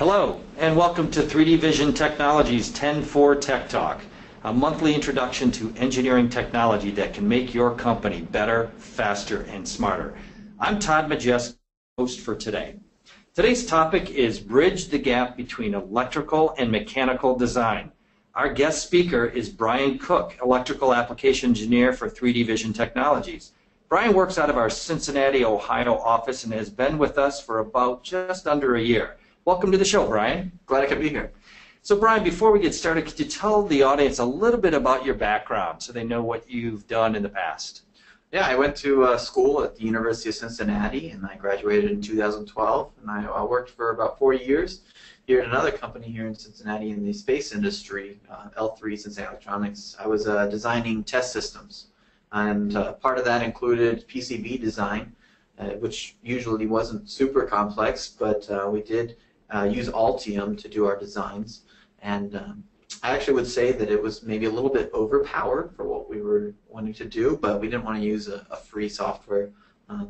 Hello, and welcome to 3D Vision Technologies 10-4 Tech Talk, a monthly introduction to engineering technology that can make your company better, faster, and smarter. I'm Todd Majeski, host for today. Today's topic is Bridge the Gap Between Electrical and Mechanical Design. Our guest speaker is Brian Cook, Electrical Application Engineer for 3D Vision Technologies. Brian works out of our Cincinnati, Ohio office and has been with us for about just under a year. Welcome to the show, Brian. Glad I could be here. So, Brian, before we get started, could you tell the audience a little bit about your background so they know what you've done in the past? Yeah, I went to school at the University of Cincinnati, and I graduated in 2012. And I worked for about 4 years here at another company here in Cincinnati in the space industry, L3 Cincinnati Electronics. I was designing test systems, and part of that included PCB design, which usually wasn't super complex, but we did use Altium to do our designs, and I actually would say that it was maybe a little bit overpowered for what we were wanting to do, but we didn't want to use a free software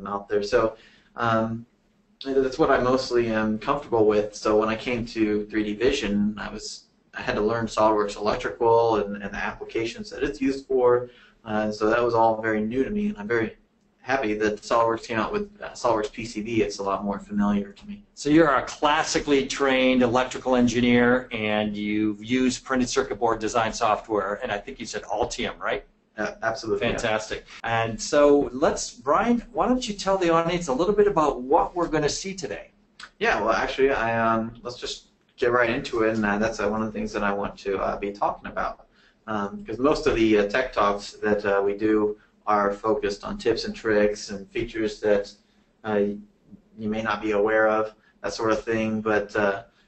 out there. So that's what I mostly am comfortable with. So when I came to 3D Vision, I had to learn SOLIDWORKS electrical and the applications that it's used for. So that was all very new to me, and I'm very happy that SOLIDWORKS came out with SOLIDWORKS PCB. It's a lot more familiar to me. So you're a classically trained electrical engineer, and you've used printed circuit board design software, and I think you said Altium, right? Absolutely. Fantastic. Yeah. And so Brian, why don't you tell the audience a little bit about what we're going to see today? Yeah, well, actually, let's just get right into it, and that's one of the things that I want to be talking about. Because most of the tech talks that we do are focused on tips and tricks and features that you may not be aware of, that sort of thing. But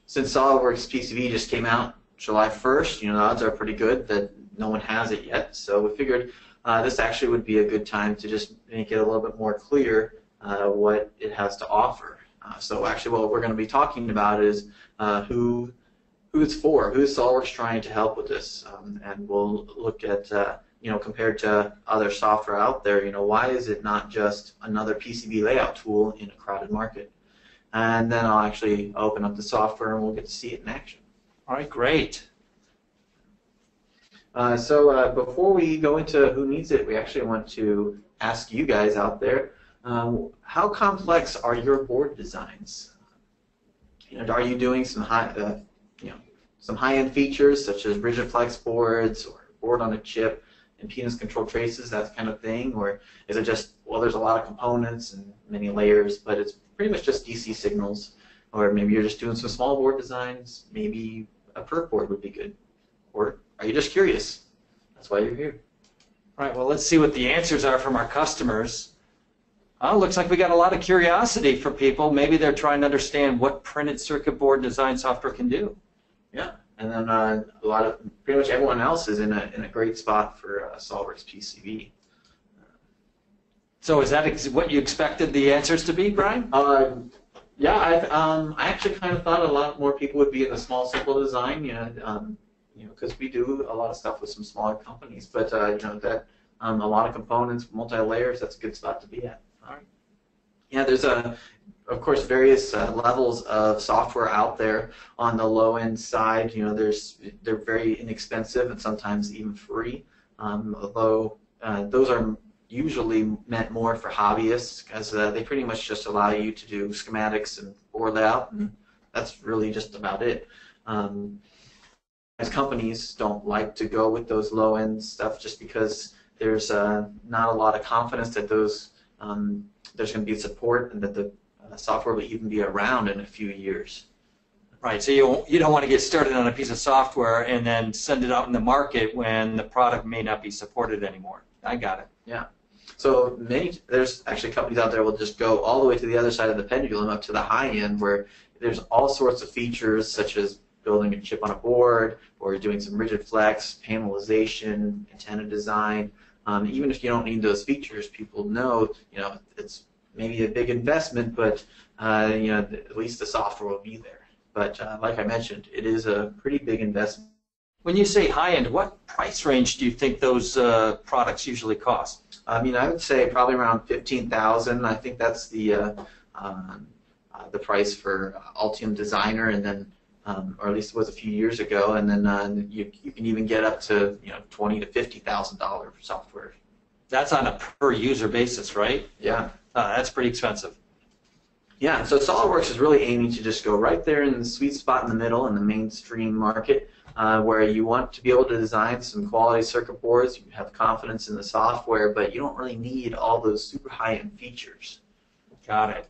since SOLIDWORKS PCB just came out July 1st, the odds are pretty good that no one has it yet. So we figured this actually would be a good time to just make it a little bit more clear what it has to offer. So actually what we're going to be talking about is who it's for, who is SOLIDWORKS trying to help with this, and we'll look at compared to other software out there, why is it not just another PCB layout tool in a crowded market? And then I'll actually open up the software and we'll get to see it in action. All right, great. So before we go into who needs it, we actually want to ask you guys out there, how complex are your board designs? Are you doing some high-end features such as rigid flex boards or board on a chip, impedance control traces, that kind of thing, or is it just, well, there's a lot of components and many layers, but it's pretty much just DC signals, or maybe you're just doing some small board designs, maybe a perf board would be good, or are you just curious? That's why you're here. All right, well, let's see what the answers are from our customers. Oh, looks like we got a lot of curiosity from people. Maybe they're trying to understand what printed circuit board design software can do. Yeah. And then pretty much everyone else is in a great spot for SOLIDWORKS PCB. So is that what you expected the answers to be, Brian? Yeah, I actually kind of thought a lot more people would be in the small, simple design, because we do a lot of stuff with some smaller companies. But that a lot of components, multi-layers, that's a good spot to be at. All right. Yeah, there's of course, various levels of software out there on the low-end side. They're very inexpensive and sometimes even free. Although those are usually meant more for hobbyists, because they pretty much just allow you to do schematics and board layout, and that's really just about it. As companies don't like to go with those low-end stuff just because there's not a lot of confidence that there's going to be support and that the software will even be around in a few years. Right, so you don't want to get started on a piece of software and then send it out in the market when the product may not be supported anymore. I got it. Yeah. So there's actually companies out there will just go all the way to the other side of the pendulum up to the high end, where there's all sorts of features such as building a chip on a board, or doing some rigid flex, panelization, antenna design. Even if you don't need those features, people know it's maybe a big investment, but at least the software will be there. But like I mentioned, it is a pretty big investment. When you say high-end, what price range do you think those products usually cost? I would say probably around $15,000. I think that's the the price for Altium Designer, and then or at least it was a few years ago, and then you can even get up to $20,000 to $50,000 software. That's on a per user basis, right? Yeah. That's pretty expensive. Yeah, so SOLIDWORKS is really aiming to just go right there in the sweet spot in the middle in the mainstream market, where you want to be able to design some quality circuit boards, you have confidence in the software, but you don't really need all those super high-end features. Got it.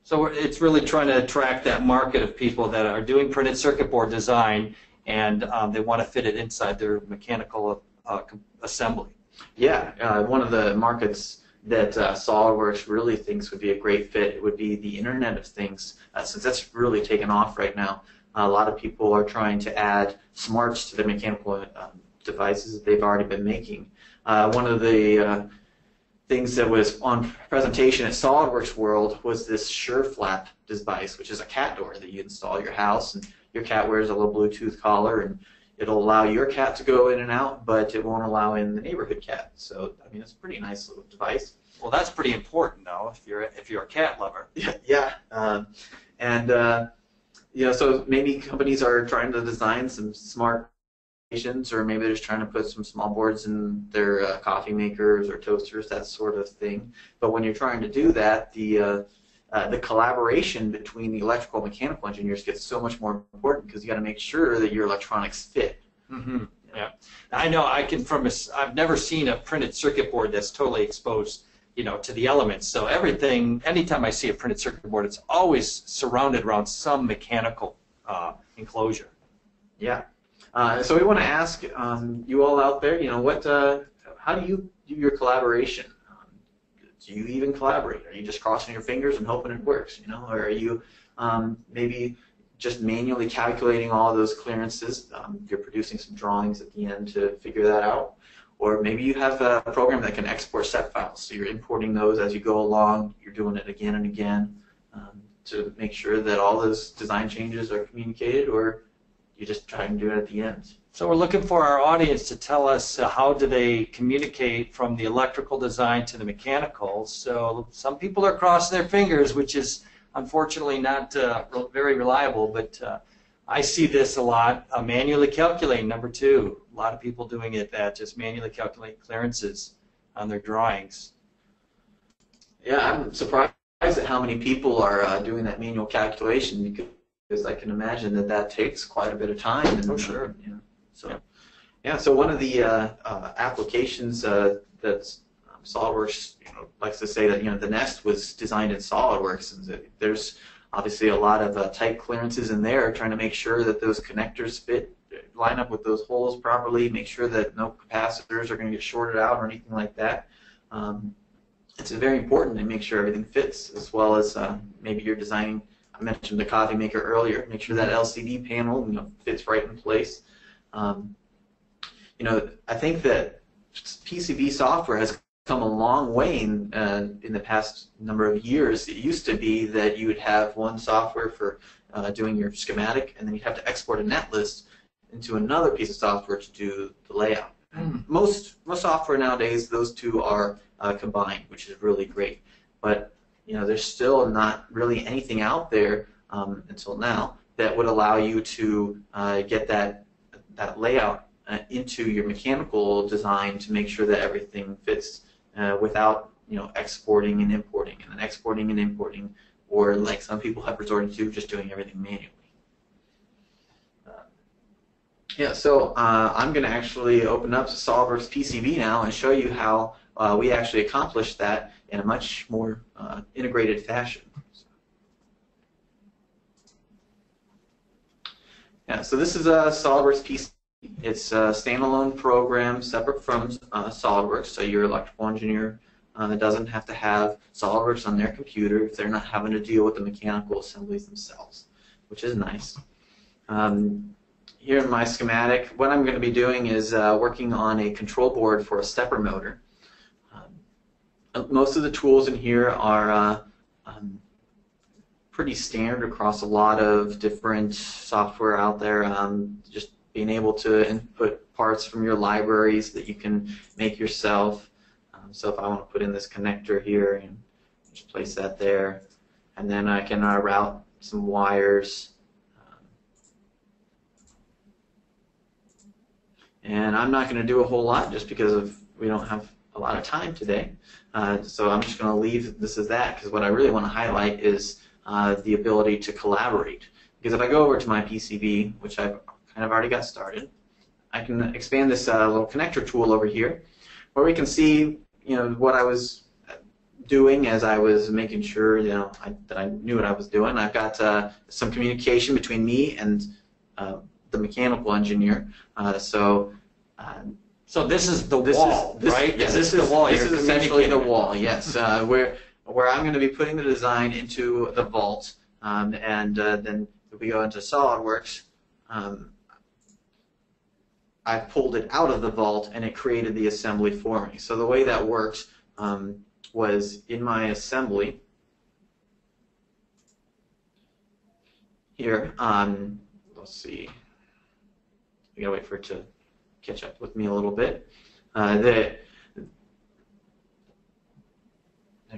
So it's really trying to attract that market of people that are doing printed circuit board design, and they want to fit it inside their mechanical assembly. Yeah, one of the markets that SOLIDWORKS really thinks would be a great fit would be the Internet of Things, since that's really taken off right now. A lot of people are trying to add smarts to their mechanical devices that they've already been making. One of the things that was on presentation at SOLIDWORKS World was this SureFlap device, which is a cat door that you install at your house, and your cat wears a little Bluetooth collar, and it'll allow your cat to go in and out, but it won't allow in the neighborhood cat. So, I mean, it's a pretty nice little device. Well, that's pretty important, though, if you're a cat lover. Yeah, so maybe companies are trying to design some smart stations, or maybe they're just trying to put some small boards in their coffee makers or toasters, that sort of thing. But when you're trying to do that, the collaboration between the electrical and mechanical engineers gets so much more important, because you got to make sure that your electronics fit. Mm-hmm. Yeah, I know. I've never seen a printed circuit board that's totally exposed, to the elements. So everything, anytime I see a printed circuit board, it's always surrounded around some mechanical enclosure. Yeah. So we want to ask you all out there, how do you do your collaboration? Do you even collaborate? Are you just crossing your fingers and hoping it works? Or are you maybe just manually calculating all of those clearances? You're producing some drawings at the end to figure that out. Or maybe you have a program that can export set files, so you're importing those as you go along. You're doing it again and again to make sure that all those design changes are communicated, or you just try and do it at the end. So we're looking for our audience to tell us how do they communicate from the electrical design to the mechanical. So some people are crossing their fingers, which is unfortunately not very reliable, but I see this a lot, manually calculating, number 2. A lot of people doing it just manually calculate clearances on their drawings. Yeah, I'm surprised at how many people are doing that manual calculation, because I can imagine that takes quite a bit of time. And, oh, sure. So one of the applications that SOLIDWORKS likes to say that the Nest was designed in SOLIDWORKS, and there's obviously a lot of tight clearances in there, trying to make sure that those connectors line up with those holes properly, make sure that no capacitors are going to get shorted out or anything like that. It's very important to make sure everything fits, as well as maybe you're designing. I mentioned the coffee maker earlier. Make sure that LCD panel fits right in place. I think that PCB software has come a long way in the past number of years. It used to be that you would have one software for doing your schematic, and then you'd have to export a netlist into another piece of software to do the layout. Most software nowadays, those two are combined, which is really great. But there's still not really anything out there until now that would allow you to get that layout into your mechanical design to make sure that everything fits without exporting and importing, and then exporting and importing, or like some people have resorted to, just doing everything manually. So I'm going to actually open up SOLIDWORKS PCB now and show you how we actually accomplished that in a much more integrated fashion. So this is a SOLIDWORKS PCB. It's a standalone program separate from SOLIDWORKS, so your electrical engineer doesn't have to have SOLIDWORKS on their computer if they're not having to deal with the mechanical assemblies themselves, which is nice. Here in my schematic, what I'm going to be doing is working on a control board for a stepper motor. Most of the tools in here are pretty standard across a lot of different software out there. Just being able to input parts from your libraries that you can make yourself. So if I want to put in this connector here and just place that there, and then I can route some wires. And I'm not going to do a whole lot just because we don't have a lot of time today. So I'm just going to leave this as that, because what I really want to highlight is the ability to collaborate. Because if I go over to my PCB, which I've kind of already got started, I can expand this little connector tool over here, where we can see, what I was doing as I was making sure, that I knew what I was doing. I've got some communication between me and the mechanical engineer. So this is the wall, right? Yes, this is the wall. This is essentially the wall. Yes, where I'm going to be putting the design into the vault, and then if we go into SolidWorks, I pulled it out of the vault and it created the assembly for me. So the way that works was in my assembly here. Let's see. We gotta wait for it to catch up with me a little bit. There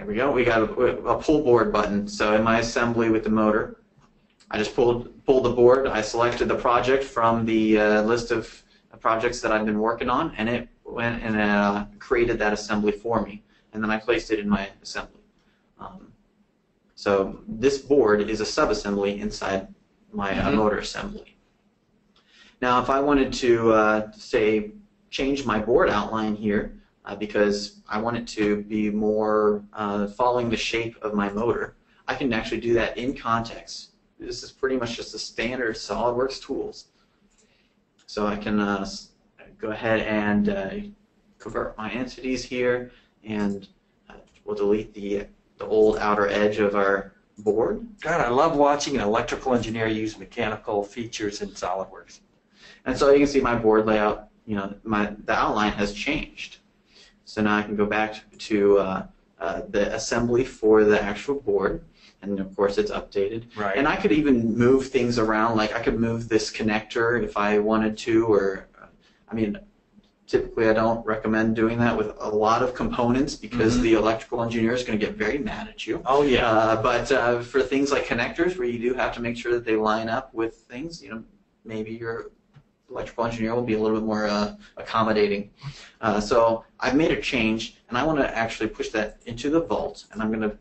we go. We got a pull board button. So in my assembly with the motor, I just pulled the board. I selected the project from the list of projects that I've been working on, and it went and created that assembly for me. And then I placed it in my assembly. So this board is a subassembly inside my motor assembly. Now, if I wanted to, say, change my board outline here, because I want it to be more following the shape of my motor, I can actually do that in context. This is pretty much just the standard SolidWorks tools. So I can go ahead and convert my entities here, and we'll delete the old outer edge of our board. God, I love watching an electrical engineer use mechanical features in SolidWorks. And so you can see my board layout, the outline has changed. So now I can go back to the assembly for the actual board, and of course it's updated. Right. And I could even move things around, like I could move this connector if I wanted to, or, typically I don't recommend doing that with a lot of components because the electrical engineer is going to get very mad at you. Oh yeah. But for things like connectors, where you do have to make sure that they line up with things, maybe your electrical engineer will be a little bit more accommodating. So I've made a change, and I want to actually push that into the vault, and I'm going to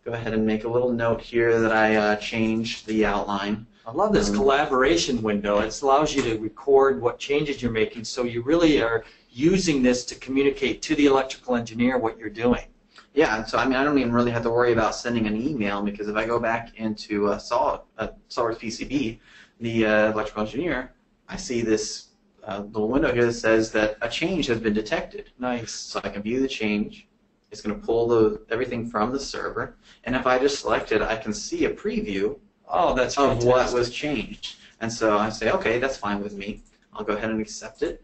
go ahead and make a little note here that I changed the outline. I love this collaboration window. It allows you to record what changes you're making, so you really are using this to communicate to the electrical engineer what you're doing. Yeah, and so I don't even really have to worry about sending an email, because if I go back into SolidWorks PCB, the electrical engineer, I see this little window here that says that a change has been detected. Nice. So I can view the change. It's going to pull everything from the server, and if I just select it, I can see a preview of what was changed. And so I say, okay, that's fine with me. I'll go ahead and accept it.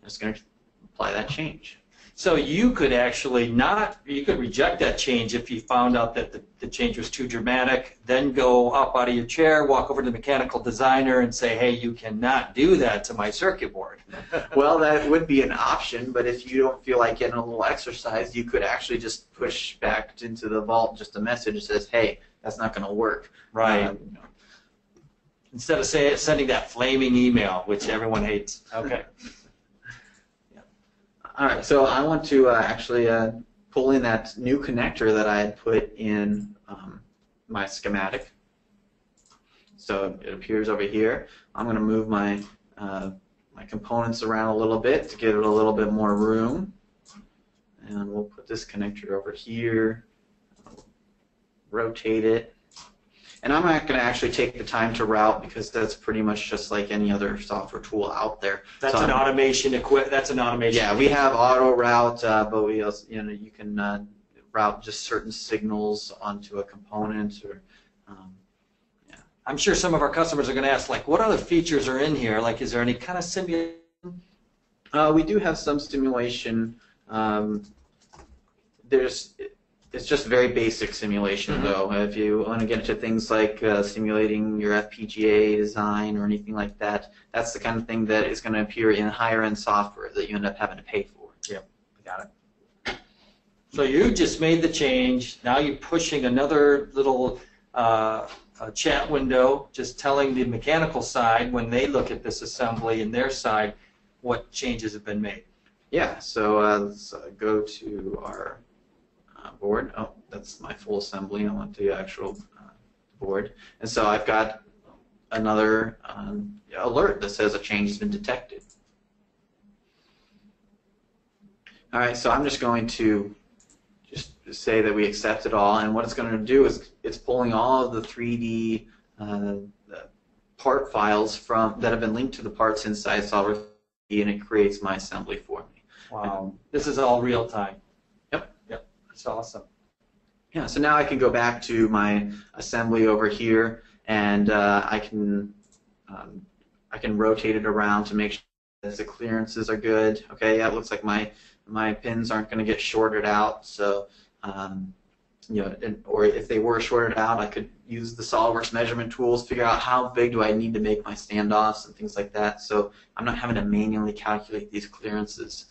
I'm just going to apply that change. So you could actually you could reject that change if you found out that the change was too dramatic, then go up out of your chair, walk over to the mechanical designer and say, hey, you cannot do that to my circuit board. Well, that would be an option, but if you don't feel like getting a little exercise, you could actually just push back into the vault just a message that says, hey, that's not going to work. Right. Instead of sending that flaming email, which everyone hates. Okay. All right, so I want to actually pull in that new connector that I had put in my schematic. So it appears over here. I'm going to move my my components around a little bit to give it a little bit more room. And we'll put this connector over here, rotate it. And I'm not going to actually take the time to route, because that's pretty much just like any other software tool out there. That's an automation That's an automation. Yeah, we have auto route, but we also, you can route just certain signals onto a component, or yeah. I'm sure some of our customers are going to ask, like, what other features are in here? Like, is there any kind of simulation? We do have some simulation. It's just very basic simulation, though. If you want to get into things like simulating your FPGA design or anything like that, that's the kind of thing that is going to appear in higher-end software that you end up having to pay for. Yep, got it. So you just made the change. Now you're pushing another little a chat window just telling the mechanical side when they look at this assembly and their side what changes have been made. Yeah, so let's go to our board. Oh, that's my full assembly. I want the actual board. And so I've got another alert that says a change has been detected. All right, so I'm just going to just say that we accept it all, and what it's going to do is it's pulling all of the 3D part files that have been linked to the parts inside SOLIDWORKS, and it creates my assembly for me. Wow, this is all real time. Yep. Yep, that's awesome. Yeah, so now I can go back to my assembly over here, and I can rotate it around to make sure that the clearances are good. Okay, yeah, it looks like my pins aren't going to get shorted out, so you know, or if they were shorted out, I could use the SOLIDWORKS measurement tools, figure out how big do I need to make my standoffs and things like that. So I'm not having to manually calculate these clearances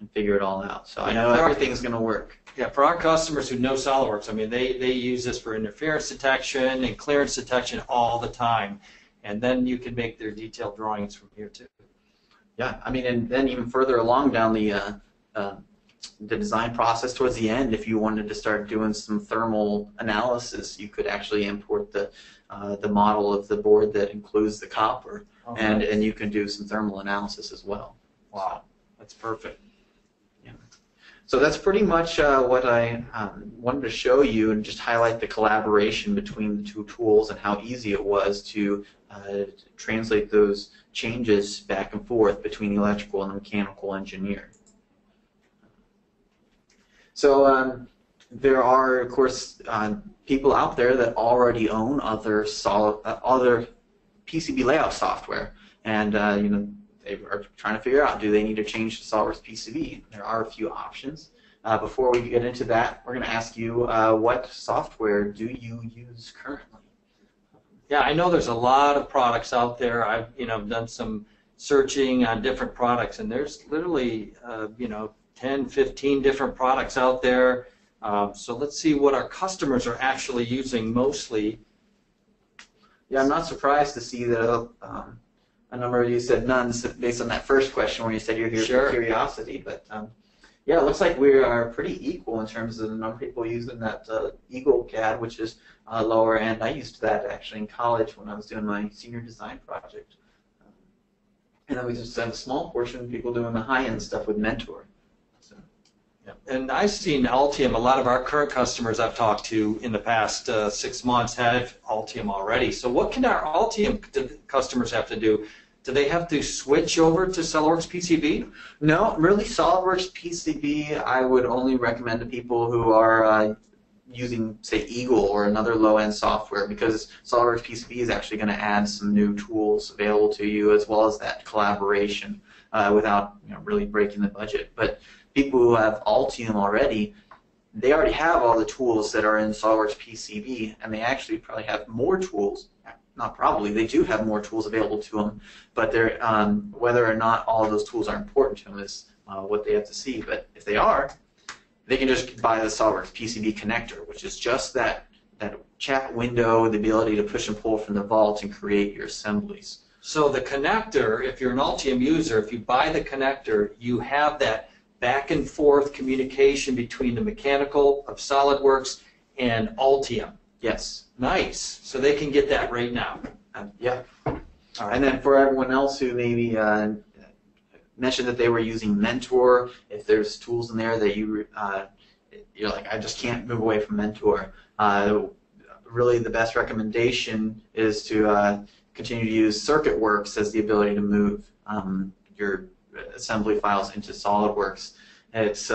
and figure it all out. So I know everything's going to work. Yeah, for our customers who know SOLIDWORKS, I mean, they use this for interference detection and clearance detection all the time, and then you can make their detailed drawings from here too. Yeah, I mean, and then even further along down the design process towards the end, if you wanted to start doing some thermal analysis, you could actually import the model of the board that includes the copper, and you can do some thermal analysis as well. Wow, that's perfect. Yeah. So that's pretty much what I wanted to show you, and just highlight the collaboration between the two tools and how easy it was to translate those changes back and forth between the electrical and the mechanical engineer. So there are, of course, people out there that already own other PCB layout software, and you know, they are trying to figure out, do they need to change to SOLIDWORKS PCB? There are a few options. Before we get into that, we're going to ask you, what software do you use currently? Yeah, I know there's a lot of products out there. I've done some searching on different products, and there's literally 10, 15 different products out there. So let's see what our customers are actually using mostly. Yeah, I'm not surprised to see that a number of you said none based on that first question where you said you're here for curiosity. But yeah, it looks like we are pretty equal in terms of the number of people using that Eagle CAD, which is lower end. I used that actually in college when I was doing my senior design project. And then we just have a small portion of people doing the high-end stuff with Mentor. So. Yeah. And I've seen Altium. A lot of our current customers I've talked to in the past 6 months have Altium already. So what can our Altium customers have to do? Do they have to switch over to SOLIDWORKS PCB? No, really, SOLIDWORKS PCB I would only recommend to people who are using, say, Eagle or another low-end software, because SOLIDWORKS PCB is actually going to add some new tools available to you, as well as that collaboration without really breaking the budget. But people who have Altium already, they already have all the tools that are in SOLIDWORKS PCB, and they actually probably have more tools. Not probably, they do have more tools available to them, but they're, whether or not all of those tools are important to them is what they have to see. But if they are, they can just buy the SOLIDWORKS PCB connector, which is just that chat window, the ability to push and pull from the vault and create your assemblies. So the connector, if you're an Altium user, if you buy the connector, you have that back and forth communication between the mechanical of SOLIDWORKS and Altium. Yes. Nice. So they can get that right now. Yeah. All right. And then for everyone else who maybe mentioned that they were using Mentor, if there's tools in there that you're like, I just can't move away from Mentor, really the best recommendation is to continue to use CircuitWorks as the ability to move your assembly files into SOLIDWORKS. It's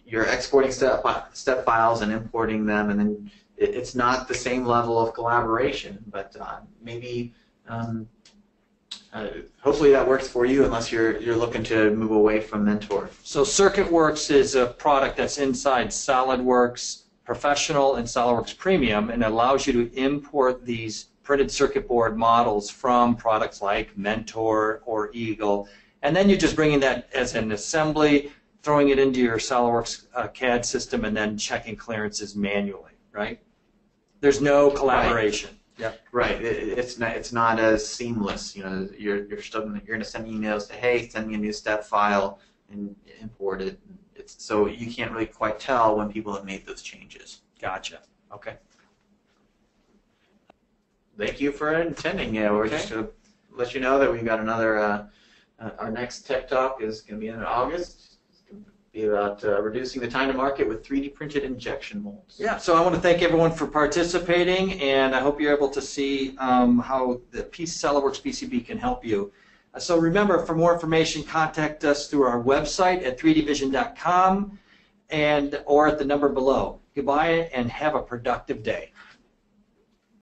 you're exporting step files and importing them, and then it's not the same level of collaboration, but maybe hopefully that works for you, unless you're looking to move away from Mentor. So CircuitWorks is a product that's inside SOLIDWORKS Professional and SOLIDWORKS Premium, and allows you to import these printed circuit board models from products like Mentor or Eagle, and then you're just bringing that as an assembly, throwing it into your SOLIDWORKS CAD system, and then checking clearances manually. right? There's no collaboration. Yep. Right. It's not as seamless. You know, you're going to send emails to, hey, send me a new step file and import it. So you can't really quite tell when people have made those changes. Gotcha. Okay. Thank you for attending. Yeah, we're just going to let you know that we've got another. Our next Tech Talk is going to be in August. It's going to be about reducing the time to market with 3D printed injection molds. Yeah, so I want to thank everyone for participating, and I hope you're able to see how the SOLIDWORKS PCB can help you. So remember, for more information, contact us through our website at 3dvision.com or at the number below. Goodbye, and have a productive day.